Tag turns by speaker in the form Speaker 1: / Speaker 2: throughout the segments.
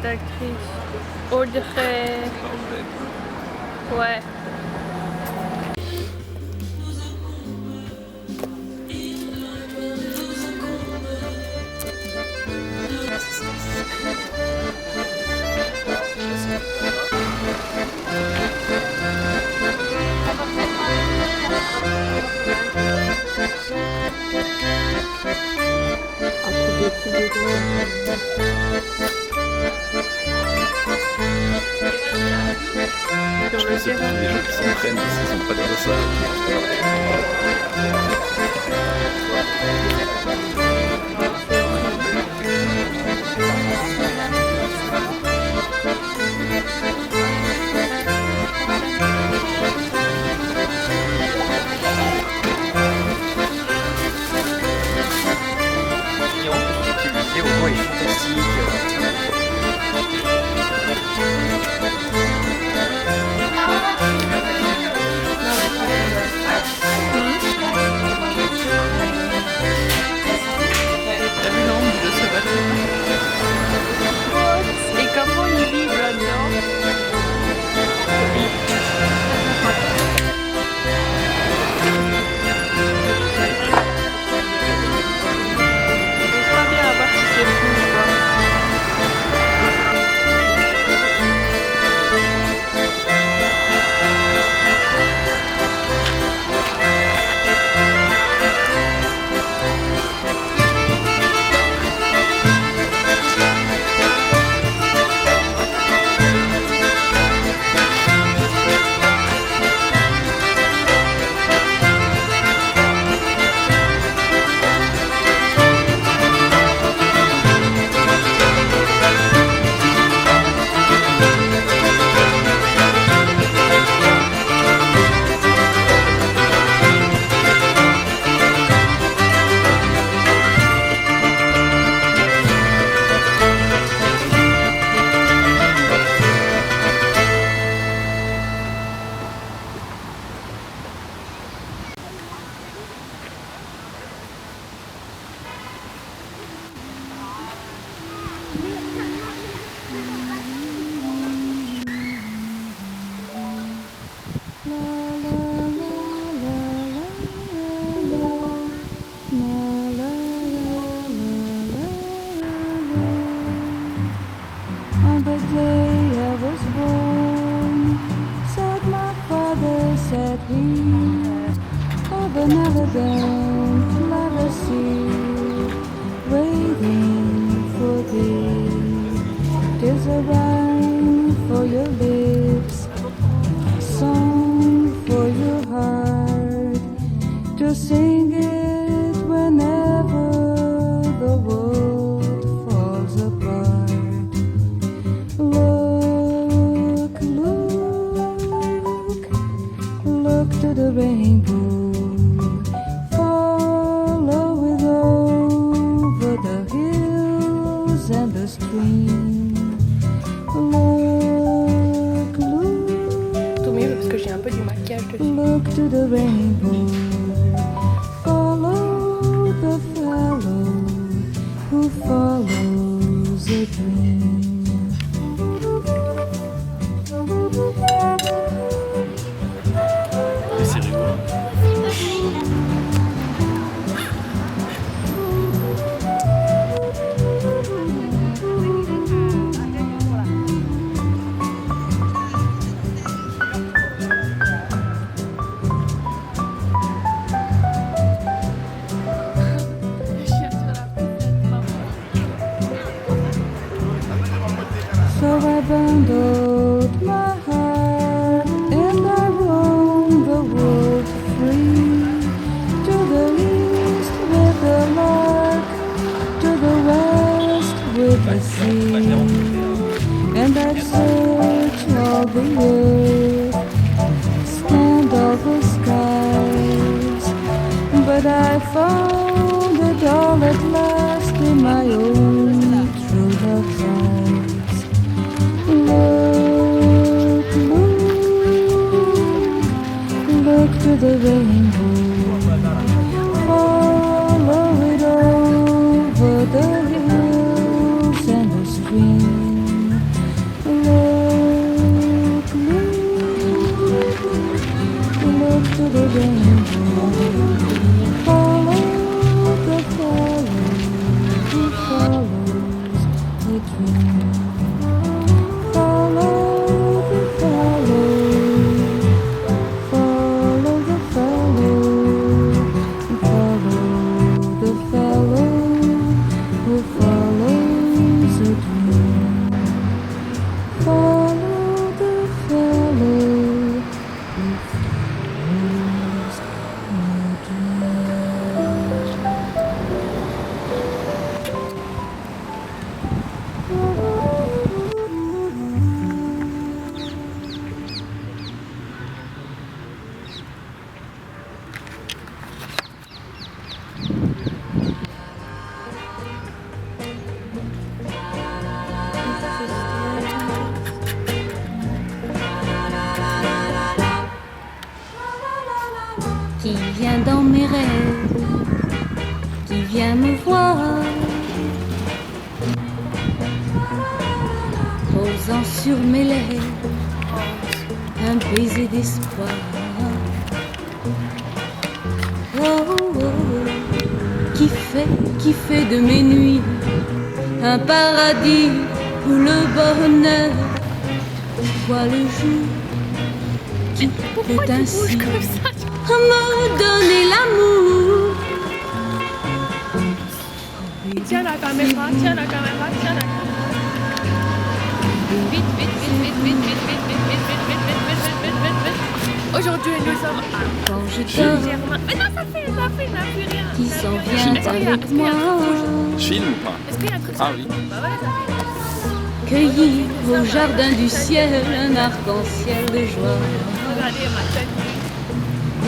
Speaker 1: cette actrice. Audrey. Ouais.
Speaker 2: C'est plutôt des gens qui s'entraînent parce qu'ils sont pas déjà ça.
Speaker 3: L'activité au moins est fantastique.
Speaker 1: T'as vu l'angle de ce bateau? Et comment ils vivent là-dedans? Pas bien à voir si c'est fou ou pas.
Speaker 4: On the day I was born, said my father, said he, of another band, never see, waiting for thee. There's a rhyme for your lips, a song for your heart, to sing it whenever the world falls apart. Look, look, look to the rainbow, follow it over the hills and the stream. Look, look,
Speaker 1: Tant mieux parce que j'ai un peu du maquillage dessus.
Speaker 4: look to the rainbow, follow the fellow who follows a dream.
Speaker 2: Et c'est rigolo.
Speaker 4: So I bundled my heart and I roamed the world free, to the east with the lark, to the west with the sea. And I've searched all the earth, scanned all the skies, but I found it all at last in my own true love's eyes. Look, look, look to the rainbow, follow it over the hills and the stream. qui vient dans mes rêves, qui vient me voir, posant sur mes lèvres un baiser d'espoir. Oh, oh, oh, qui fait de mes nuits un paradis où le bonheur voit le jour, qui peut ainsi me donner l'amour.
Speaker 1: Tiens la caméra, tiens la caméra, tiens la caméra. Vite, vite, vite, vite, vite, vite, vite, vite, vite, vite, vite, vite, vite, vite, vite. Aujourd'hui, nous sommes à
Speaker 4: Quand je dors,
Speaker 1: Germain. Mais non, ça fait plus rien.
Speaker 4: qui s'en vient avec moi,
Speaker 2: Je filme ou pas?
Speaker 1: Est-ce qu'il y a un truc
Speaker 2: Ah oui.
Speaker 1: Bah voilà, ça fait.
Speaker 4: cueillir au jardin du ciel un arc-en-ciel de joie.
Speaker 1: Regardez ma tête.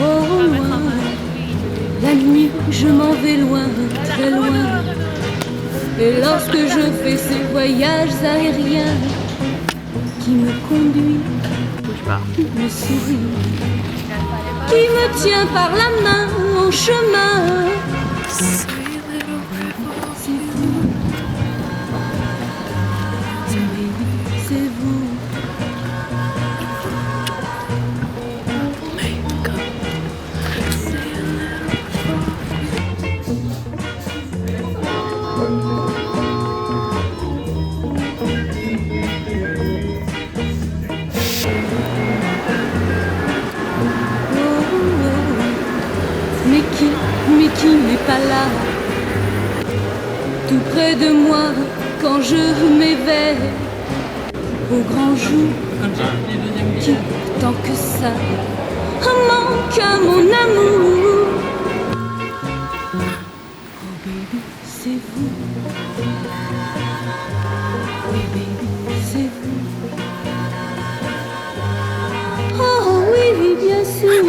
Speaker 4: Oh,
Speaker 1: On va mettre un
Speaker 4: oh,
Speaker 1: masque.
Speaker 4: la nuit, je m'en vais loin, très loin. Et lorsque je fais ces voyages aériens qui me conduisent,
Speaker 1: Bouge pas.
Speaker 4: qui me sourit, qui me tient par la main en chemin, c'est vous, c'est vous. Mais qui n'est pas là, tout près de moi quand je m'éveille au grand jour, qui tant que ça manque à mon amour. Oh baby, c'est vous. Oui baby, c'est vous. Oh oui, bien sûr.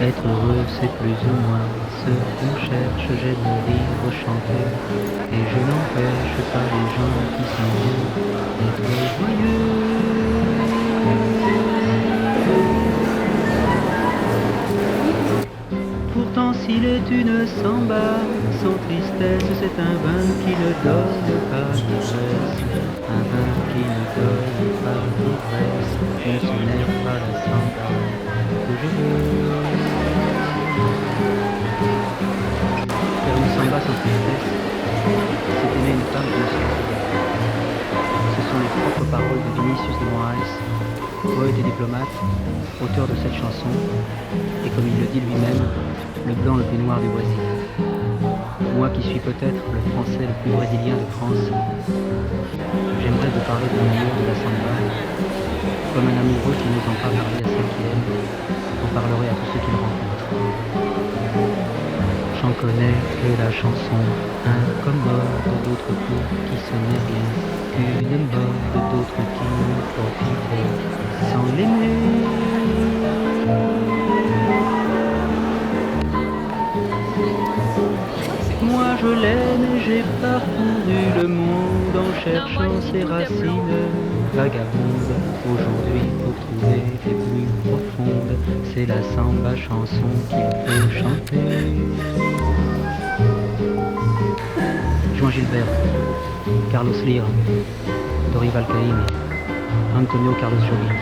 Speaker 5: Être heureux, c'est plus ou moins ce qu'on cherche. J'aime rire, chanter, et je n'empêche pas les gens qui sont vieux d'être joyeux. Pourtant, s'il est une samba, sans tristesse, c'est un vin qui ne donne pas d'ivresse. Un vin qui ne donne pas d'ivresse. Et ce n'est pas la samba que je veux. Faire une samba sans tristesse, c'est aimer une femme qui ne se rend. Ce sont les propres paroles de Vinicius de Moraes, poète et diplomate, auteur de cette chanson, et comme il le dit lui-même, le blanc le plus noir du Brésil. Moi qui suis peut-être le français le plus brésilien de France, j'aimerais vous parler de l'amour de la samba, comme un amoureux qui n'osant pas parler à celle qu'il aime, en parlerait à tous ceux qu'il rencontre. J'en connais que la chanson incommode d'autres pour qui ce n'est rien qu'une mode, d'autres qui profitent sans l'aimer. Moi je l'aime et j'ai parcouru le monde en cherchant ses racines vagabondes. Aujourd'hui pour trouver les plus profondes, c'est la samba chanson qu'il faut chanter. Juan Gilbert, Carlos Lira, Dorival Caymmi, Antonio Carlos Jobim,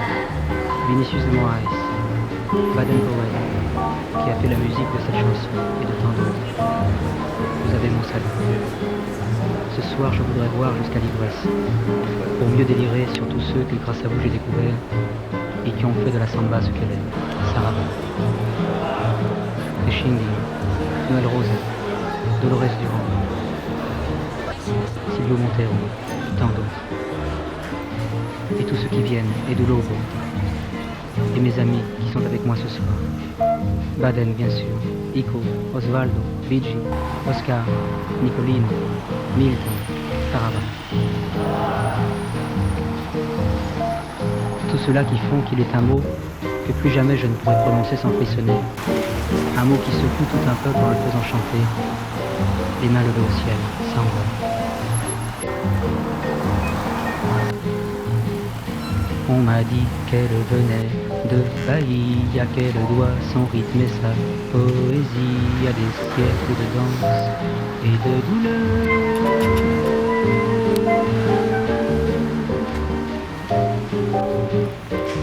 Speaker 5: Vinicius de Moraes, Baden Powell, qui a fait la musique de cette chanson et de tant d'autres. Vous avez mon salut. Ce soir, je voudrais voir jusqu'à l'ivresse, pour mieux délirer sur tous ceux que grâce à vous j'ai découvert et qui ont fait de la samba ce qu'elle est. Sarah, Techingui, Noël Rosa, Dolores Durand, Silvio Montero, tant d'autres. ceux qui viennent et de Lobo. Et mes amis qui sont avec moi ce soir. Baden, bien sûr, Ico, Osvaldo, Luigi, Oscar, Nicolino, Milton, Tarava. Tous ceux-là qui font qu'il est un mot que plus jamais je ne pourrai prononcer sans frissonner. Un mot qui secoue tout un peuple en le faisant chanter. Les mains levées au ciel, s'envolent. On m'a dit qu'elle venait de Bahia, qu'elle doit son rythme et sa poésie à des siècles de danse et de douleur.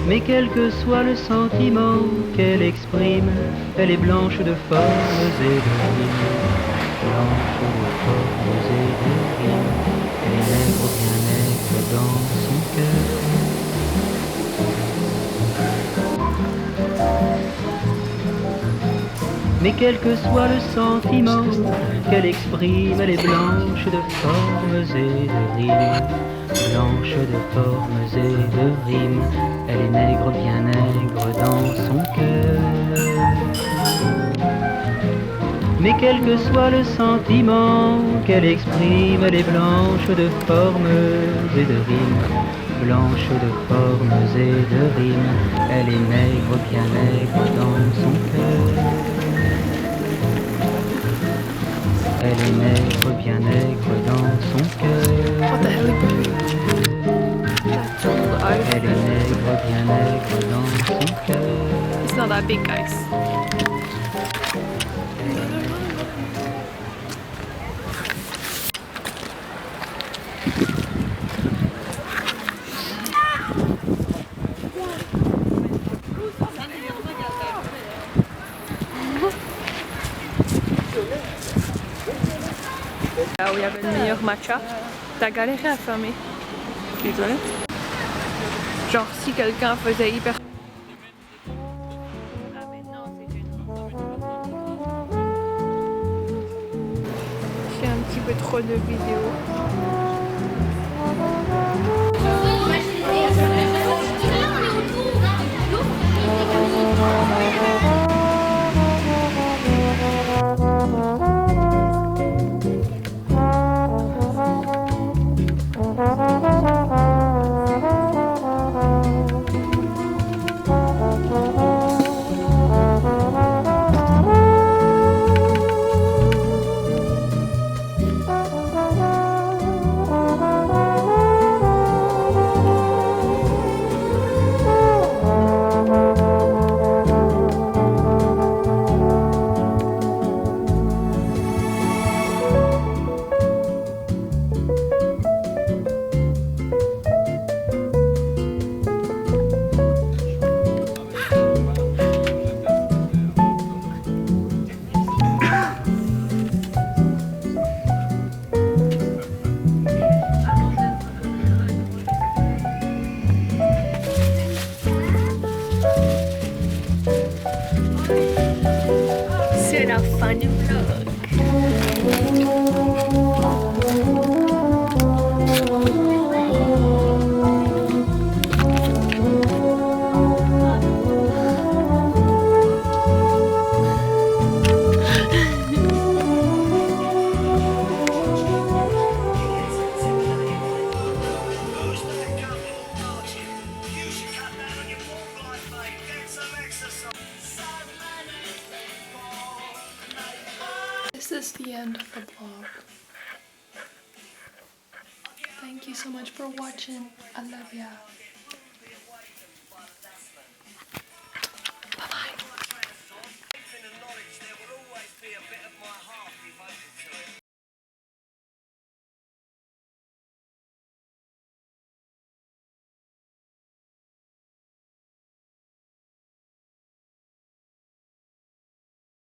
Speaker 5: Mais quel que soit le sentiment qu'elle exprime, elle est blanche de formes et de rimes. Blanche de formes et de rimes, elle est nègre, bien nègre dans son cœur. Mais quel que soit le sentiment qu'elle exprime, elle est blanche de formes et de rimes. Blanche de formes et de rimes, elle est nègre, bien nègre dans son cœur. Mais quel que soit le sentiment qu'elle exprime, elle est blanche de formes et de rimes. Blanche de formes et de rimes, elle est nègre, bien nègre dans son cœur. Elle est nègre, bien nègre dans son cœur.
Speaker 1: What the hell? That's too loud.
Speaker 5: Elle est nègre, bien nègre dans son cœur.
Speaker 1: It's not that big, guys. Là où il y avait le meilleur matcha, t'as galéré à fermer les toilettes. Genre si quelqu'un faisait hyper... Ah mais non, c'est gênant. J'ai un petit peu trop de vidéos. C'est la fin du vlog. This is the end of the vlog. Thank you so much for watching. I love ya. Bye bye.